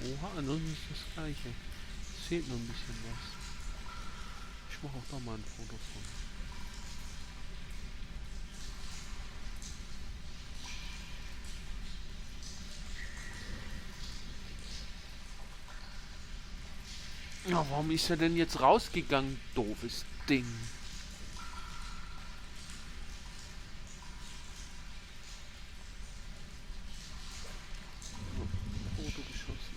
Oha, ansonsten ist das gleiche. Es fehlt noch ein bisschen was. Ich mache auch da mal ein Foto von. Ja, warum ist er denn jetzt rausgegangen, doofes Ding? Foto geschossen.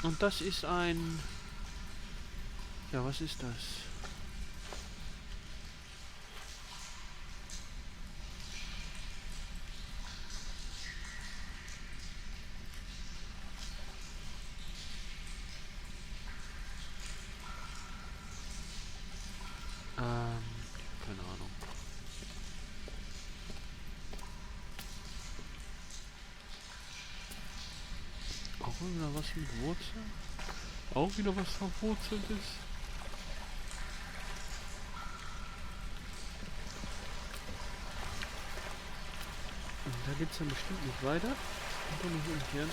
Und das ist ein... Ja, was ist das? Keine Ahnung. Auch wieder was mit Wurzeln? Auch wieder was verwurzelt ist? Und da geht's dann bestimmt nicht weiter. Und dann nicht umkehren.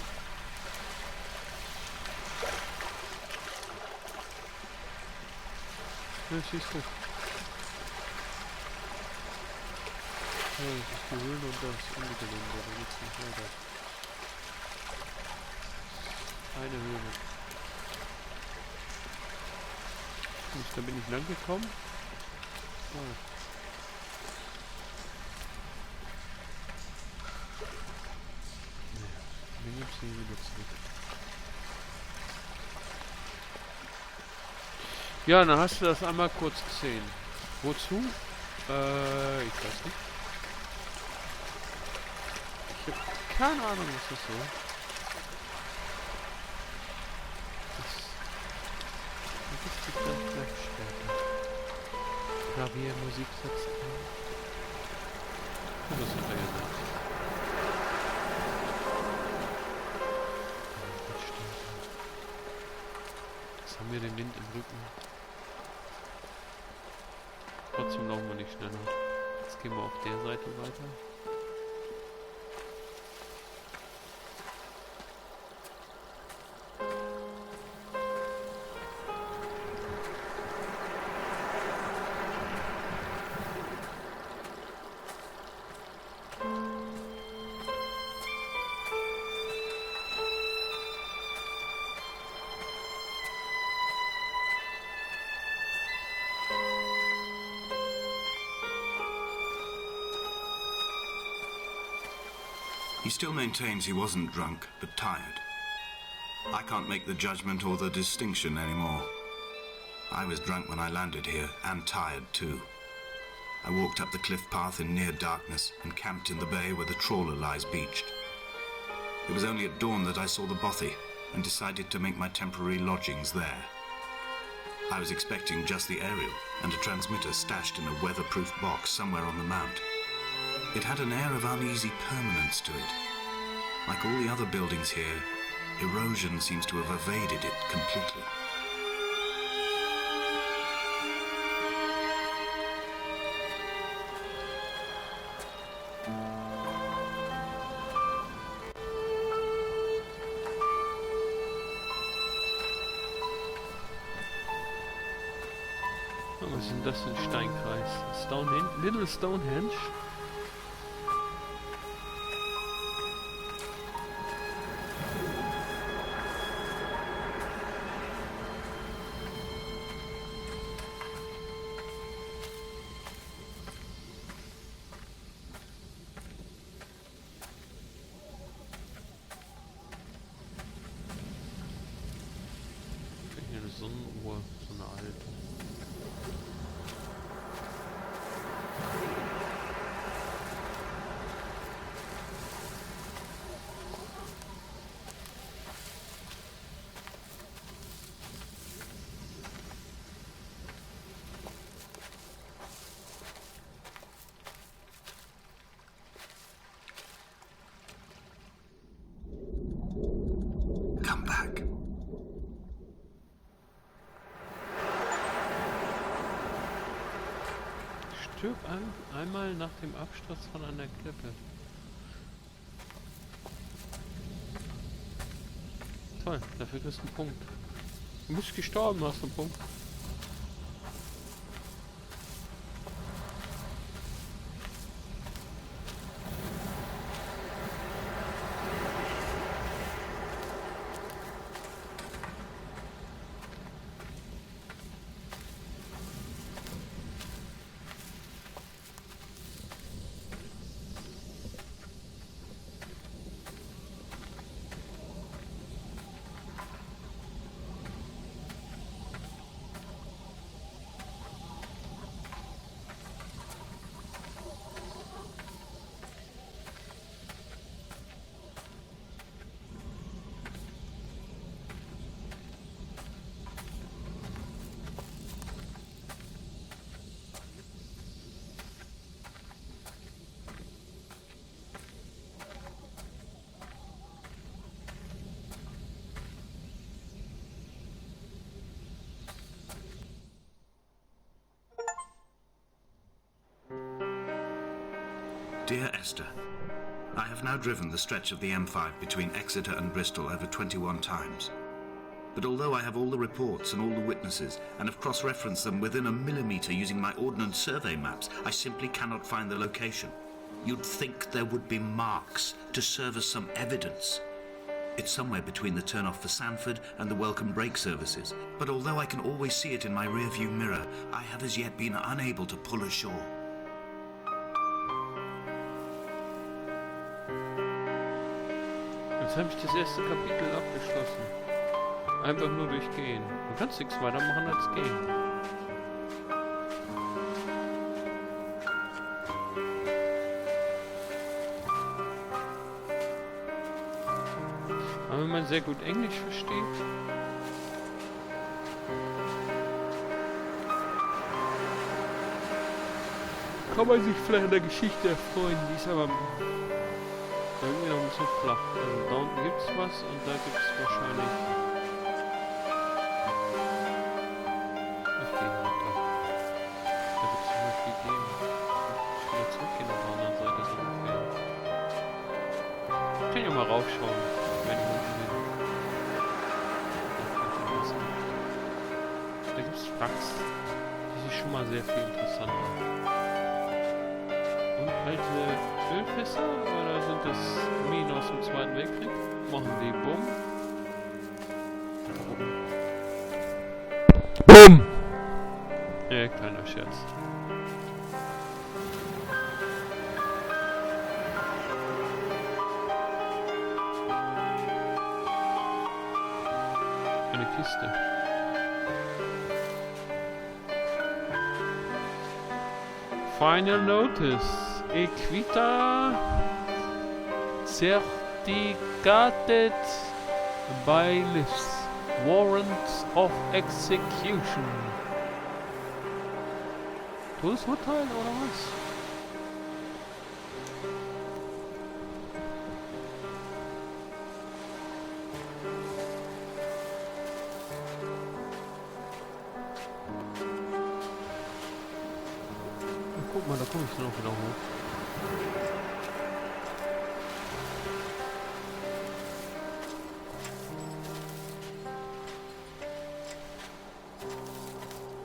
Ja, siehst du. Ja, das ist die Höhle und das Ende-Gelände, da geht's nicht weiter. Eine Höhle. Und da bin ich lang gekommen. Ah. Ja, dann gibt's hier wieder zurück. Ja, dann hast du das einmal kurz gesehen. Wozu? Ich weiß nicht. Ich habe keine Ahnung, was das soll. Das gibt dann vielleicht später. Klavier, Musik setzen. Das ist ja nett. Jetzt haben wir den Wind im Rücken. Trotzdem laufen wir nicht schneller. Jetzt gehen wir auf der Seite weiter. He still maintains he wasn't drunk, but tired. I can't make the judgment or the distinction anymore. I was drunk when I landed here, and tired too. I walked up the cliff path in near darkness and camped in the bay where the trawler lies beached. It was only at dawn that I saw the bothy and decided to make my temporary lodgings there. I was expecting just the aerial and a transmitter stashed in a weatherproof box somewhere on the mount. It had an air of uneasy permanence to it. Like all the other buildings here, erosion seems to have evaded it completely. Was ist denn das für ein Steinkreis? Stonehenge? Little Stonehenge? Eine Sonnenuhr, so eine alte. Stirb einmal nach dem Absturz von einer Klippe. Toll, dafür kriegst du einen Punkt. Du bist gestorben, hast du einen Punkt. Dear Esther, I have now driven the stretch of the M5 between Exeter and Bristol over 21 times. But although I have all the reports and all the witnesses, and have cross-referenced them within a millimetre using my ordnance survey maps, I simply cannot find the location. You'd think there would be marks to serve as some evidence. It's somewhere between the turn-off for Sanford and the welcome brake services. But although I can always see it in my rear-view mirror, I have as yet been unable to pull ashore. Jetzt habe ich das erste Kapitel abgeschlossen. Einfach nur durchgehen. Du kannst nichts weitermachen als gehen. Aber wenn man sehr gut Englisch versteht, kann man sich vielleicht an der Geschichte erfreuen. Die ist aber irgendwie noch ein bisschen flach. Also da unten gibt es was und da gibt es wahrscheinlich... Ich gehe runter. Da wird es noch viel geben. Ich will jetzt zurückgehen auf der anderen Seite so ungefähr. Ich kann ja mal raufschauen, wenn ich unten bin. Da gibt es Wachs. Das ist schon mal sehr viel interessanter. Und alte Ölfässer, oder sind das Minen aus dem Zweiten Weltkrieg? Machen die Bumm. Bumm! Ja, kleiner Scherz. Eine Kiste. Final Notice. Equita certificated bailiffs warrant of execution. Todesurteil oder was? Guck mal, da komme ich dann auch wieder hoch.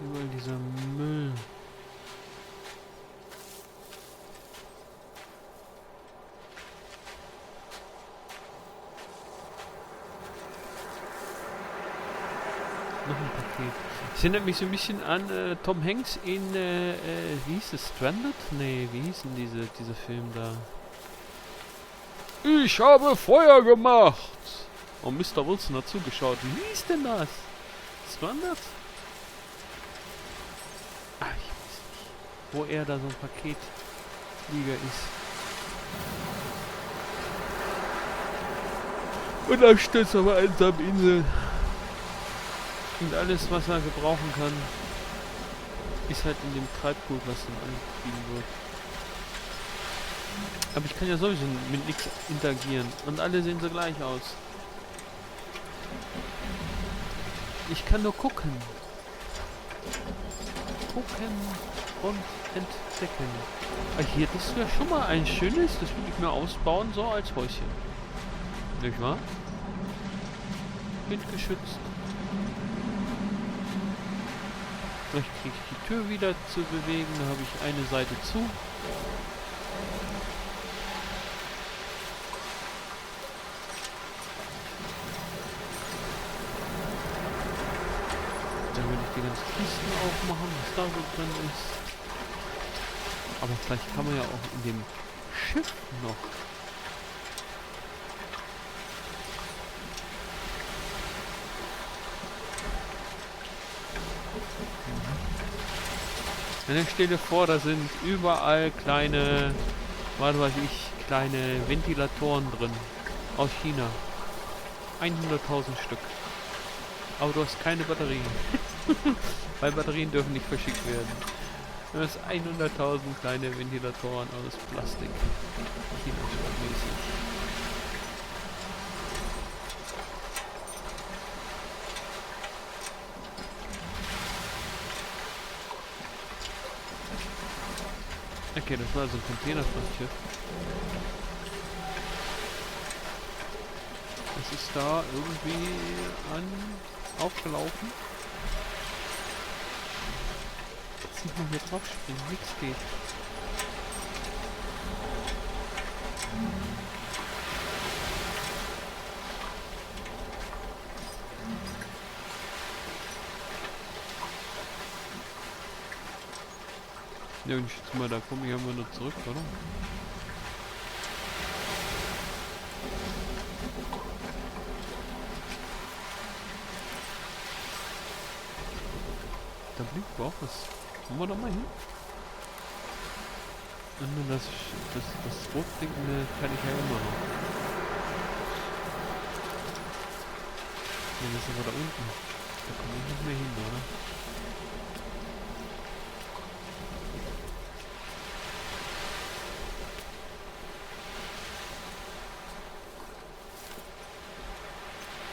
Überall dieser Müll. Noch ein Paket. Das erinnert mich so ein bisschen an Tom Hanks in, wie hieß es, Stranded? Nee, wie hieß denn dieser Film da? Ich habe Feuer gemacht! Und Mr. Wilson hat zugeschaut. Wie hieß denn das? Stranded? Ah, ich weiß nicht. Wo er da so ein Paketflieger ist. Und dann stürzt er auf einer einsamen Insel. Und alles, was er gebrauchen kann, ist halt in dem Treibgut, was ihm angetrieben wird. Aber ich kann ja sowieso mit nichts interagieren. Und alle sehen so gleich aus. Ich kann nur gucken. Gucken und entdecken. Hier, das wäre schon mal ein schönes, das will ich mir ausbauen, so als Häuschen. Nicht wahr? Windgeschützt. Vielleicht kriege ich die Tür wieder zu bewegen, da habe ich eine Seite zu. Dann will ich die ganzen Kisten aufmachen, was da so drin ist. Aber vielleicht kann man ja auch in dem Schiff noch. Und dann stell dir vor, da sind überall kleine, was weiß ich, kleine Ventilatoren drin. Aus China. 100.000 Stück. Aber du hast keine Batterien. Weil Batterien dürfen nicht verschickt werden. Du hast 100.000 kleine Ventilatoren aus Plastik. China-mäßig. Okay, das war also ein Containerfrachtschiff. Das ist da irgendwie aufgelaufen. Jetzt nicht mal hier drauf springen, nichts geht. Ja, und ich schätze mal, da komme ich ja mal nur zurück, oder? Da blinkt auch was. Wollen wir da mal hin? Und nur das Rotblinkende kann ich ja immer noch. Ja, das ist aber da unten. Da komme ich nicht mehr hin, oder?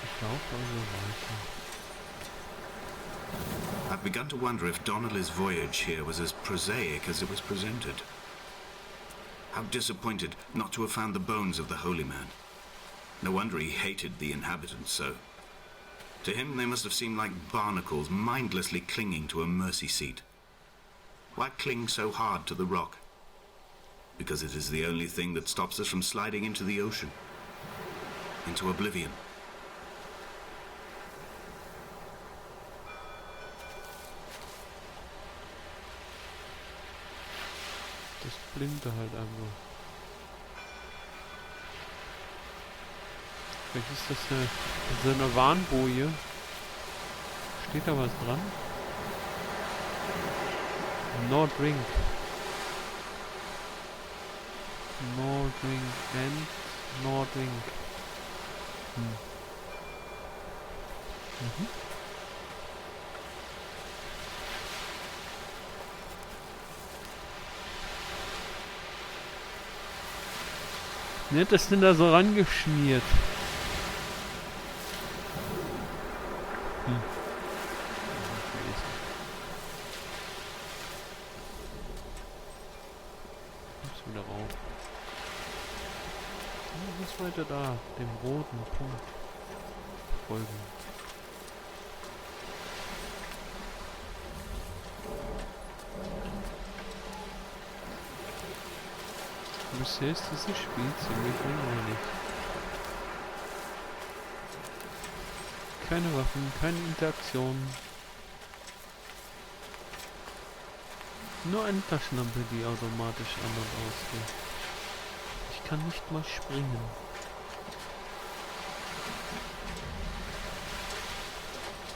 Ich laufe also weiter. I've begun to wonder if Donnelly's voyage here was as prosaic as it was presented. How disappointed not to have found the bones of the holy man. No wonder he hated the inhabitants so. To him they must have seemed like barnacles mindlessly clinging to a mercy seat. Why cling so hard to the rock? Because it is the only thing that stops us from sliding into the ocean. Into oblivion. Das blinkte halt einfach. Vielleicht ist das eine Warnboje. Steht da was dran? No drink. No drink and no drink. Ne, das sind da so rangeschmiert. Kommst wieder rauf. Was weiter da? Dem roten Punkt. Folgen. Bisher ist dieses Spiel ziemlich langweilig. Keine Waffen, keine Interaktion. Nur eine Taschenlampe, die automatisch an und ausgeht. Ich kann nicht mal springen.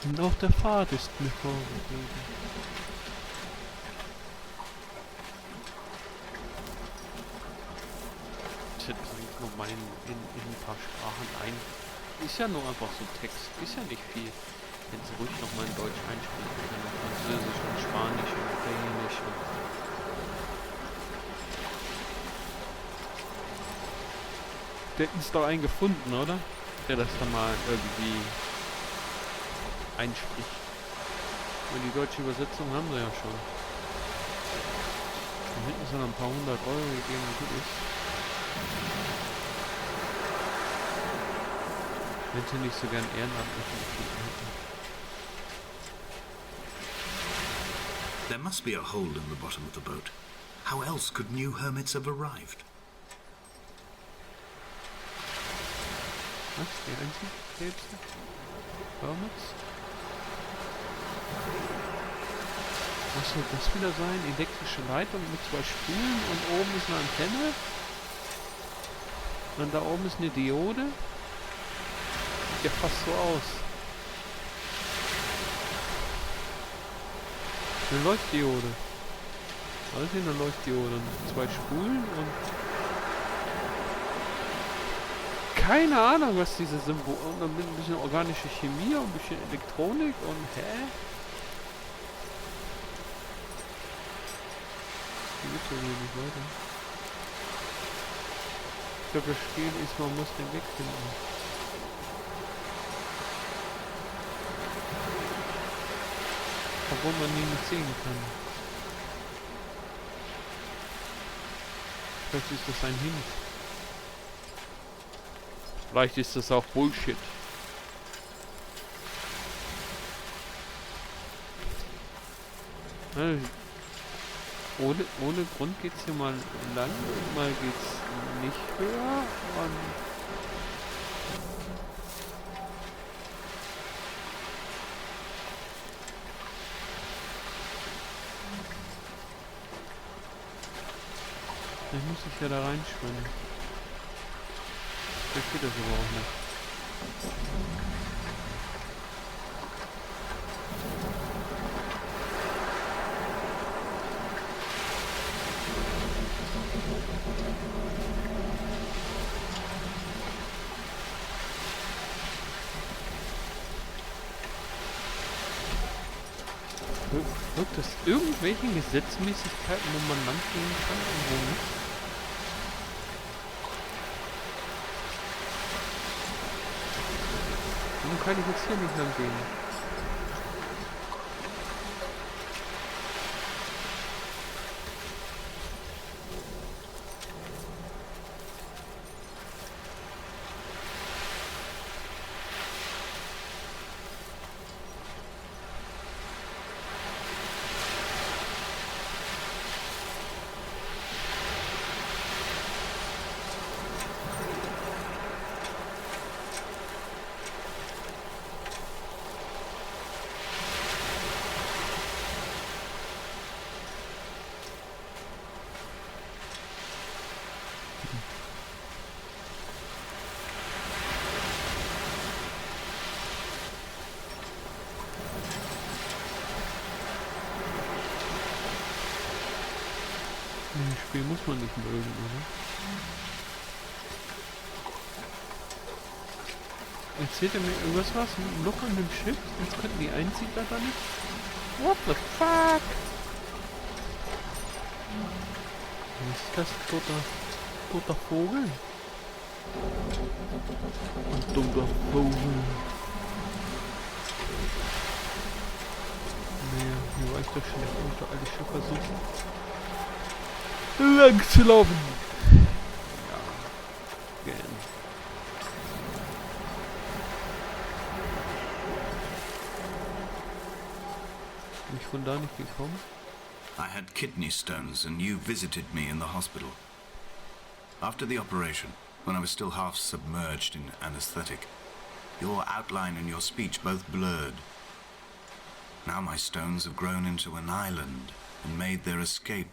Und auch der Pfad ist mir vorgegeben. Mal in ein paar Sprachen ein. Ist ja nur einfach so Text. Ist ja nicht viel. Wenn sie ruhig noch mal in Deutsch einspielen können. Französisch und Spanisch und Italienisch und... Der ist doch einen gefunden, oder? Der das da mal irgendwie einspricht. Und die deutsche Übersetzung haben sie ja schon. Das sind ein paar 100 € gegeben, wie gut ist. Wenn sie nicht so gern ehrenamtlich hätten. There must be a hole in the bottom of the boat. How else could new hermits have arrived? Was? Die einzige Hermits? Was soll das wieder sein? Elektrische Leitung mit 2 Spulen und oben ist eine Antenne. Und da oben ist eine Diode. Sieht ja fast so aus. Eine Leuchtdiode. Was ist hier eine Leuchtdiode? Und 2 Spulen und... Keine Ahnung, was diese Symbole... Und dann ein bisschen organische Chemie und ein bisschen Elektronik und... Hä? Hier geht's ja nicht weiter. Ich glaube, das Spiel ist, man muss den Weg finden. Obwohl man ihn nicht sehen kann. Vielleicht ist das ein Hint. Vielleicht ist das auch Bullshit. Ohne Grund geht's hier mal lang, mal geht's nicht höher und dann muss ich ja da reinschwimmen. Vielleicht geht das aber auch nicht. Wirkt das irgendwelchen Gesetzmäßigkeiten, wo man lang gehen kann und wo nicht? Warum kann ich jetzt hier nicht lang gehen? Das Spiel muss man nicht mögen, oder? Erzählt er mir irgendwas was? Ein Loch an dem Schiff? Jetzt könnten die Einsiedler da nicht? What the fuck? Was ist das? Toter Vogel? Ein dummer Vogel. Naja, hier war ich doch schon. Ich muss doch alles schon versuchen. Lang zu laufen. Ja, gern. Bin ich von da nicht gekommen? I had kidney stones and you visited me in the hospital. After the operation, when I was still half submerged in anesthetic, your outline and your speech both blurred. Now my stones have grown into an island and made their escape.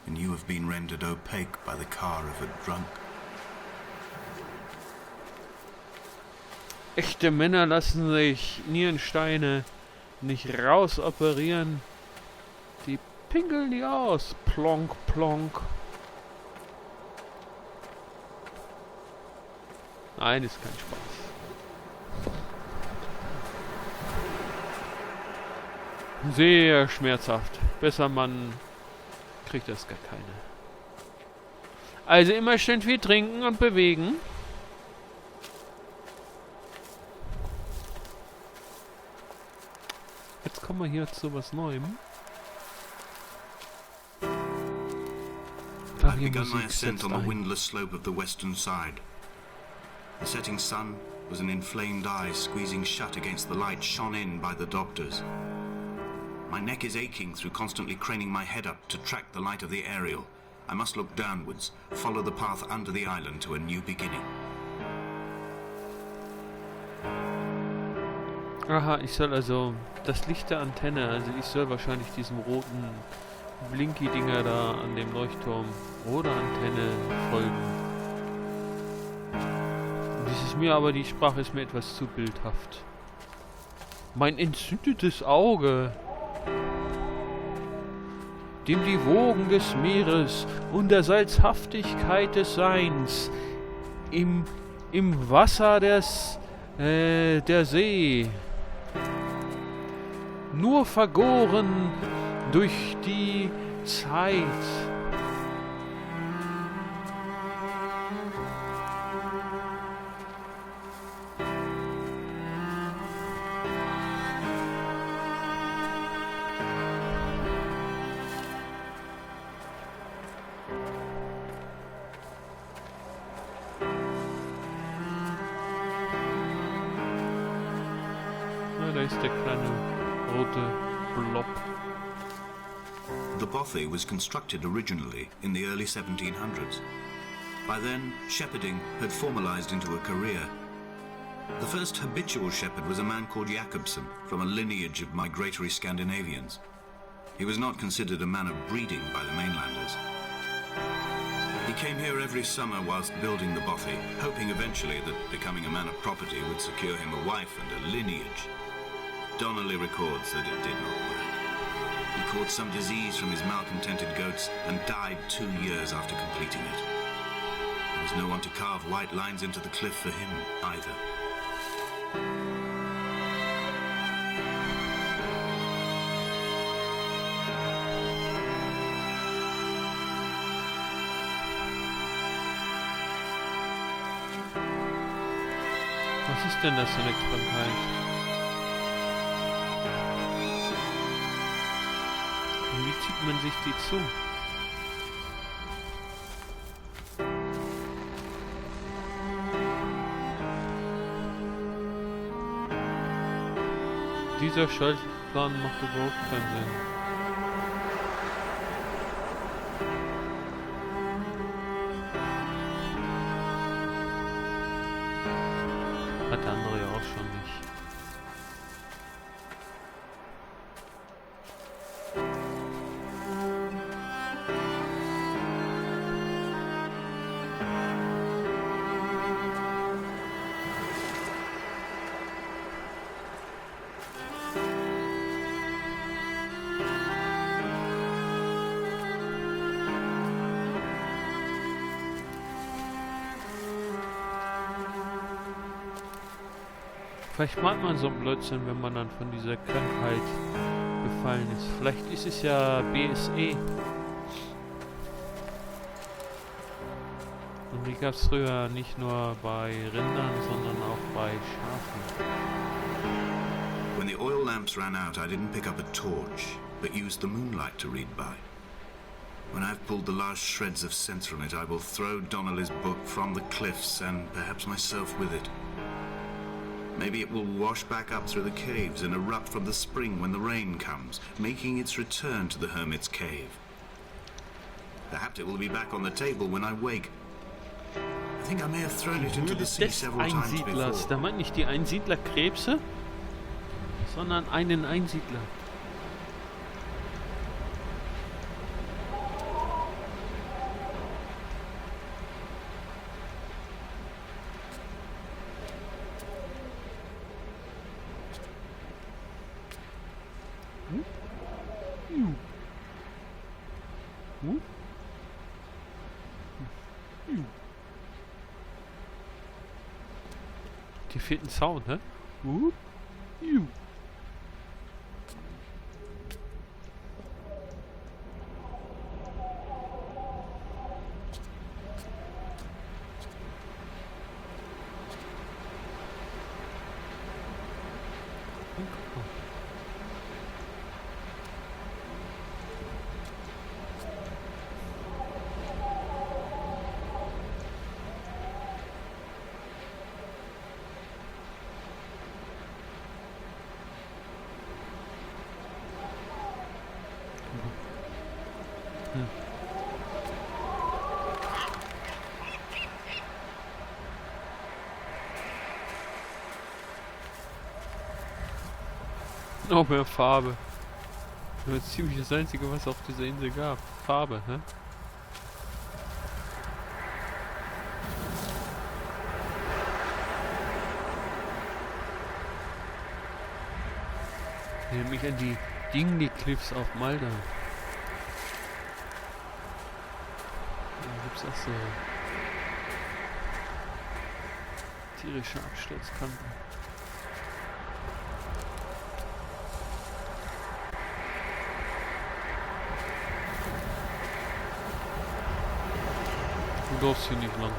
And you have been rendered opaque by the car of a drunk. Echte Männer lassen sich Nierensteine nicht rausoperieren. Die pinkeln die aus. Plonk, plonk. Nein, ist kein Spaß. Sehr schmerzhaft. Besser man kriegt das gar keine. Also immer schön viel trinken und bewegen. Jetzt kommen wir hier zu was Neuem. I've begun my ascent on the windless slope of the western side. The setting sun was an inflamed eye squeezing shut against the light shone in by the doctors. My neck is aching through constantly craning my head up to track the light of the aerial. I must look downwards, follow the path under the island to a new beginning. Aha, ich soll also das Licht der Antenne, also ich soll wahrscheinlich diesem roten Blinky-Dinger da an dem Leuchtturm oder Antenne folgen. Die Sprache ist mir etwas zu bildhaft. Mein entzündetes Auge, dem die Wogen des Meeres und der Salzhaftigkeit des Seins im Wasser der See nur vergoren durch die Zeit. Da ist der kleine rote Blob. The bothy was constructed originally in the early 1700s. By then, shepherding had formalized into a career. The first habitual shepherd was a man called Jakobsen, from a lineage of migratory Scandinavians. He was not considered a man of breeding by the mainlanders. He came here every summer whilst building the bothy, hoping eventually that becoming a man of property would secure him a wife and a lineage. Donnelly records that it did not work. He caught some disease from his malcontented goats and died 2 years after completing it. There was no one to carve white lines into the cliff for him either. Was ist denn das für eine Krankheit? Und wie zieht man sich die zu? Dieser Schaltplan macht überhaupt keinen Sinn. Hat der andere ja auch schon nicht. Vielleicht mag man so einen Blödsinn, wenn man dann von dieser Krankheit befallen ist. Vielleicht ist es ja BSE. Und die gab es früher nicht nur bei Rindern, sondern auch bei Schafen. When the oil lamps ran out, I didn't pick up a torch, but used the moonlight to read by. When I've pulled the last shreds of sense from it, I will throw Donnelly's book from the cliffs and perhaps myself with it. Maybe it will wash back up through the caves and erupt from the spring when the rain comes, making its return to the hermit's cave. Perhaps it will be back on the table when I wake. I think I may have thrown it into the sea several times before. Da meint nicht die Einsiedlerkrebse, sondern einen Einsiedler. Dir fehlt ein Sound, ne? Noch mehr Farbe. Das war ziemlich das Einzige, was auf dieser Insel gab. Farbe, hä? Ich erinnere mich an die Dingley Cliffs auf Malta. Da gibt's auch so tierische Absturzkanten. Du darfst hier nicht lang.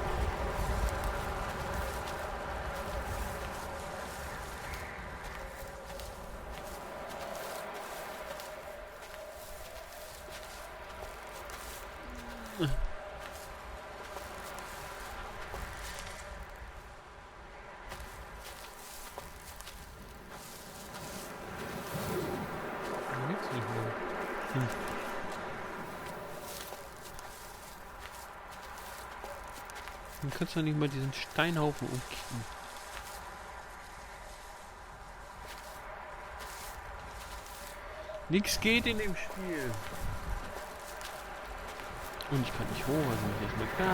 Geht's nicht mehr. Dann kannst du nicht mal diesen Steinhaufen umkippen. Nix geht in dem Spiel. Und ich kann nicht hoch, also ich erstmal ganz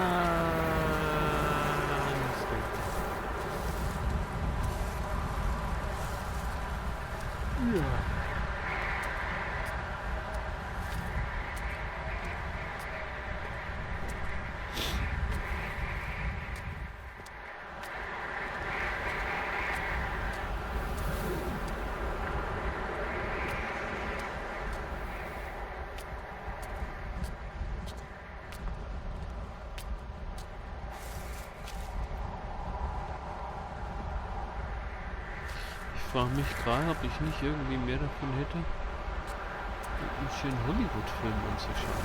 dunkel. Ja. Ich frage mich gerade, ob ich nicht irgendwie mehr davon hätte, einen schönen Hollywood-Film anzuschauen.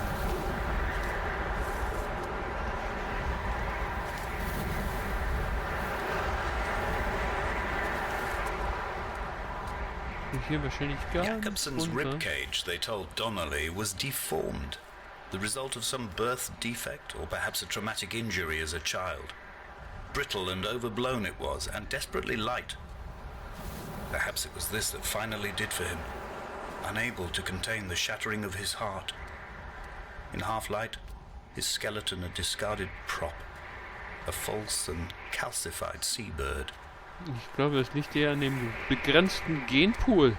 Hier wahrscheinlich Jacobson's ribcage, they told Donnelly, was deformed, the result of some birth defect or perhaps a traumatic injury as a child. Brittle and overblown it was, and desperately light. Perhaps it was this that finally did for him, unable to contain the shattering of his heart. In half-light, his skeleton a discarded prop, a false and calcified seabird. Ich glaube, das liegt eher an dem begrenzten Genpool.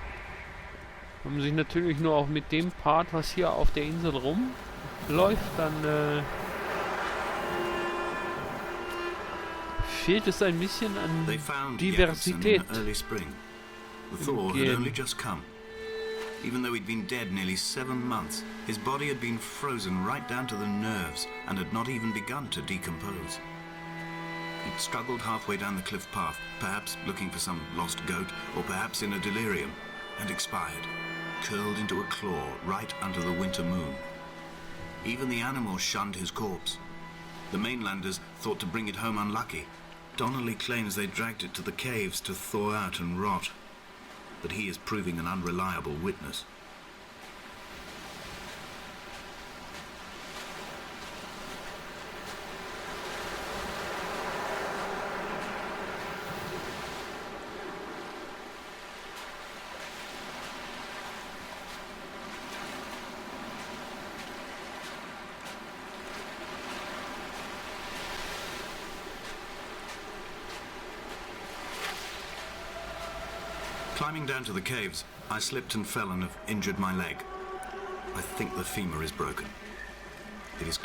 Wenn man sich natürlich nur auch mit dem Part, was hier auf der Insel rumläuft, dann fehlt es ein bisschen an Diversität. The thaw had only just come. Even though he'd been dead nearly 7 months, his body had been frozen right down to the nerves and had not even begun to decompose. He'd struggled halfway down the cliff path, perhaps looking for some lost goat, or perhaps in a delirium, and expired, curled into a claw right under the winter moon. Even the animals shunned his corpse. The mainlanders thought to bring it home unlucky. Donnelly claims they dragged it to the caves to thaw out and rot. But he is proving an unreliable witness. Climbing down to the caves, I slipped and fell and have injured my leg. I think the femur is broken. It is